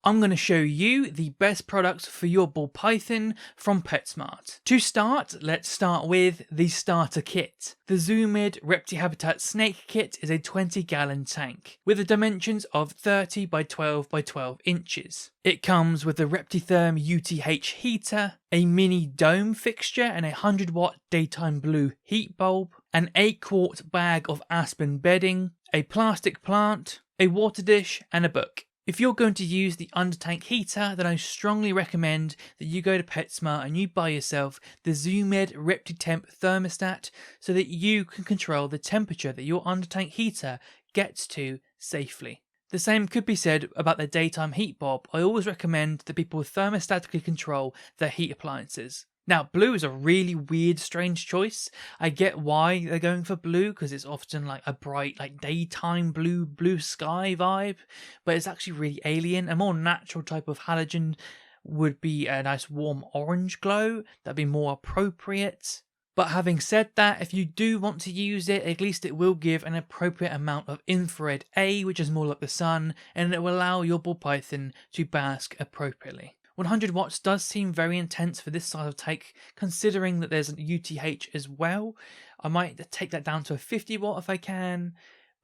I'm going to show you the best products for your ball python from PetSmart. To start, let's start with the starter kit. The Zoomid Reptile Habitat Snake Kit is a 20-gallon tank with the dimensions of 30 by 12 by 12 inches. It comes with a Reptitherm UTH heater, a mini dome fixture and a 100-watt daytime blue heat bulb, an 8-quart bag of aspen bedding, a plastic plant, a water dish and a book. If you're going to use the under-tank heater, then I strongly recommend that you go to PetSmart and you buy yourself the Zoomid ReptiTemp thermostat so that you can control the temperature that your under-tank heater gets to safely. The same could be said about the daytime heat bulb. I always recommend that people thermostatically control their heat appliances. Now, blue is a really weird, strange choice. I get why they're going for blue, because it's often like a bright, like daytime blue sky vibe, but it's actually really alien. A more natural type of halogen would be a nice warm orange glow. That'd be more appropriate. But having said that, if you do want to use it, at least it will give an appropriate amount of infrared A, which is more like the sun, and it will allow your ball python to bask appropriately. 100 watts does seem very intense for this size of tank, considering that there's an UTH as well. I might take that down to a 50 watt if I can,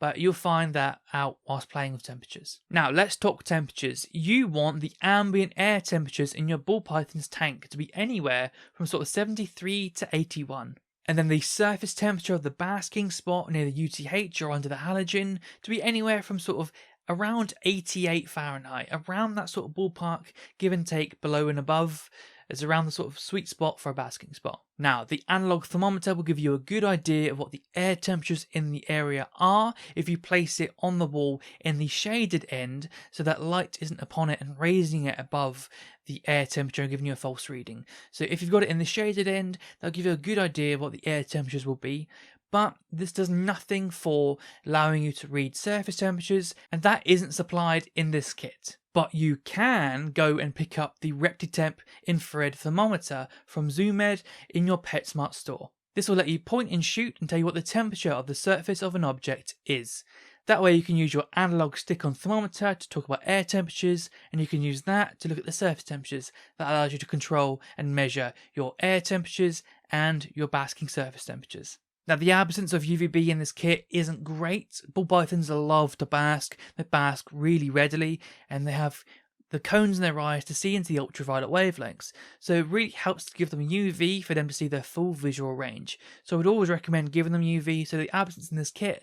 but you'll find that out whilst playing with temperatures. Now let's talk temperatures. You want the ambient air temperatures in your ball python's tank to be anywhere from sort of 73 to 81. And then the surface temperature of the basking spot near the UTH or under the halogen to be anywhere from sort of around 88 Fahrenheit, around that sort of ballpark, give and take below and above, is around the sort of sweet spot for a basking spot. Now, the analog thermometer will give you a good idea of what the air temperatures in the area are if you place it on the wall in the shaded end so that light isn't upon it and raising it above the air temperature and giving you a false reading. So if you've got it in the shaded end, that'll give you a good idea of what the air temperatures will be. But this does nothing for allowing you to read surface temperatures, and that isn't supplied in this kit. But you can go and pick up the ReptiTemp infrared thermometer from Zoomid in your PetSmart store. This will let you point and shoot and tell you what the temperature of the surface of an object is. That way you can use your analog stick-on thermometer to talk about air temperatures, and you can use that to look at the surface temperatures. That allows you to control and measure your air temperatures and your basking surface temperatures. Now, the absence of UVB in this kit isn't great. Ball pythons love to bask. They bask really readily, and they have the cones in their eyes to see into the ultraviolet wavelengths. So it really helps to give them UV for them to see their full visual range. So I would always recommend giving them UV, so the absence in this kit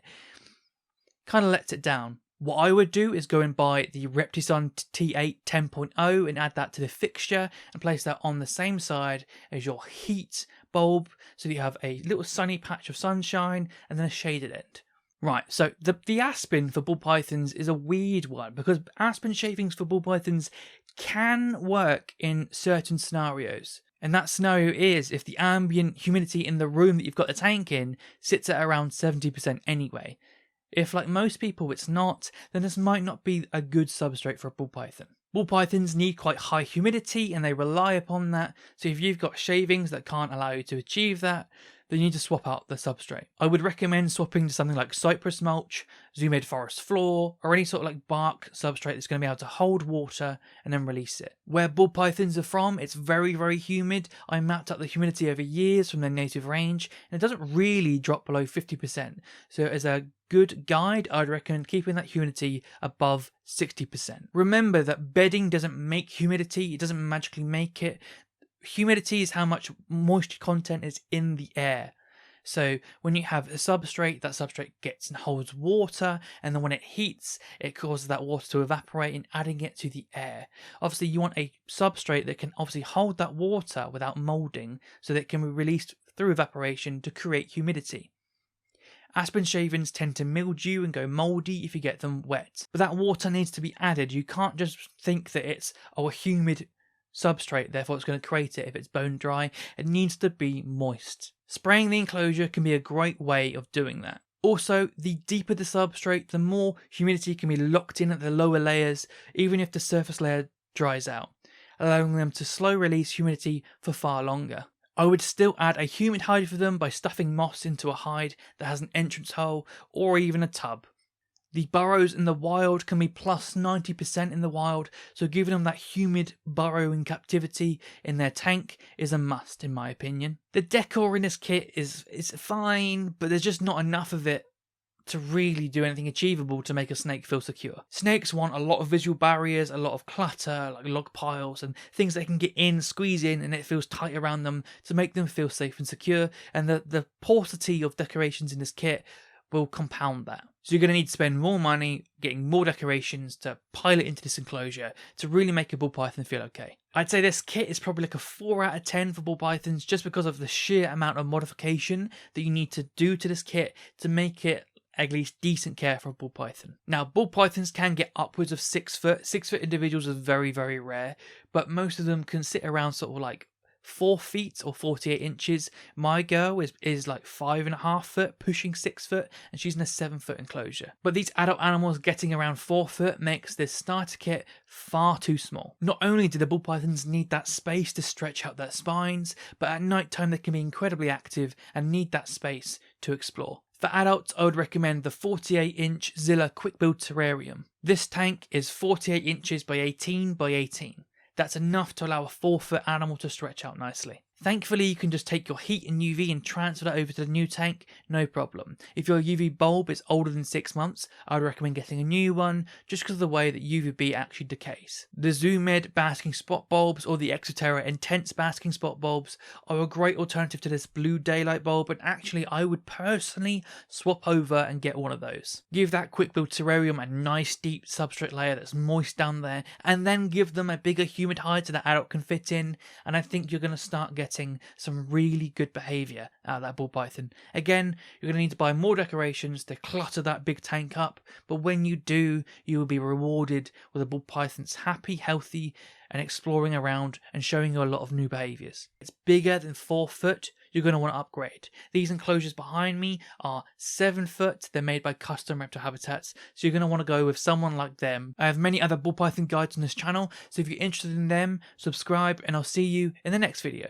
kind of lets it down. What I would do is go and buy the Reptison T8 10.0 and add that to the fixture and place that on the same side as your heat bulb so that you have a little sunny patch of sunshine and then a shaded end. Right, so the aspen for ball pythons is a weird one because aspen shavings for ball pythons can work in certain scenarios. And that scenario is if the ambient humidity in the room that you've got the tank in sits at around 70% anyway. If, like most people, it's not, then this might not be a good substrate for a ball python. Ball pythons need quite high humidity and they rely upon that, so if you've got shavings that can't allow you to achieve that, then you need to swap out the substrate. I would recommend swapping to something like cypress mulch, Zoomid forest floor, or any sort of like bark substrate that's going to be able to hold water and then release it. Where ball pythons are from, it's very, very humid. I mapped out the humidity over years from their native range, and it doesn't really drop below 50%. So as a good guide, I'd recommend keeping that humidity above 60%. Remember that bedding doesn't make humidity, it doesn't magically make it. Humidity is how much moisture content is in the air. So when you have a substrate, that substrate gets and holds water, and then when it heats, it causes that water to evaporate and adding it to the air. Obviously, you want a substrate that can obviously hold that water without molding, so that it can be released through evaporation to create humidity. Aspen shavings tend to mildew and go mouldy if you get them wet. But that water needs to be added. You can't just think that it's a humid substrate, therefore it's going to create it if it's bone dry. It needs to be moist. Spraying the enclosure can be a great way of doing that. Also, the deeper the substrate, the more humidity can be locked in at the lower layers, even if the surface layer dries out, allowing them to slow release humidity for far longer. I would still add a humid hide for them by stuffing moss into a hide that has an entrance hole or even a tub. The burrows in the wild can be plus 90% in the wild, so giving them that humid burrow in captivity in their tank is a must in my opinion. The decor in this kit is fine, but there's just not enough of it to really do anything achievable to make a snake feel secure. Snakes want a lot of visual barriers, a lot of clutter, like log piles and things they can get in, squeeze in, and it feels tight around them to make them feel safe and secure. And the paucity of decorations in this kit will compound that. So you're going to need to spend more money getting more decorations to pile it into this enclosure to really make a ball python feel okay. I'd say this kit is probably like a 4 out of 10 for ball pythons just because of the sheer amount of modification that you need to do to this kit to make it at least decent care for a ball python. Now, ball pythons can get upwards of 6 foot. 6 foot individuals are very, very rare, but most of them can sit around sort of like 4 feet or 48 inches. My girl is like 5.5 foot, pushing 6 foot, and she's in a 7 foot enclosure. But these adult animals getting around 4 foot makes this starter kit far too small. Not only do the ball pythons need that space to stretch out their spines, but at night time they can be incredibly active and need that space to explore. For adults, I would recommend the 48-inch Zilla Quick Build Terrarium. This tank is 48 inches by 18 by 18. That's enough to allow a 4 foot animal to stretch out nicely. Thankfully, you can just take your heat and UV and transfer that over to the new tank, no problem. If your UV bulb is older than 6 months, I would recommend getting a new one, just because of the way that UVB actually decays. The Zoom Med basking spot bulbs or the Exoterra Intense basking spot bulbs are a great alternative to this blue daylight bulb, and actually I would personally swap over and get one of those. Give that Quick Build Terrarium a nice deep substrate layer that's moist down there, and then give them a bigger humid hide so that adult can fit in, and I think you're going to start getting some really good behavior out of that ball python. Again, you're going to need to buy more decorations to clutter that big tank up, but when you do, you will be rewarded with a ball python that's happy, healthy, and exploring around and showing you a lot of new behaviors. It's bigger than 4 foot. You're going to want to upgrade. These enclosures behind me are 7 foot. They're made by Custom Reptile Habitats, so you're going to want to go with someone like them. I have many other ball python guides on this channel, so if you're interested in them, subscribe, and I'll see you in the next video.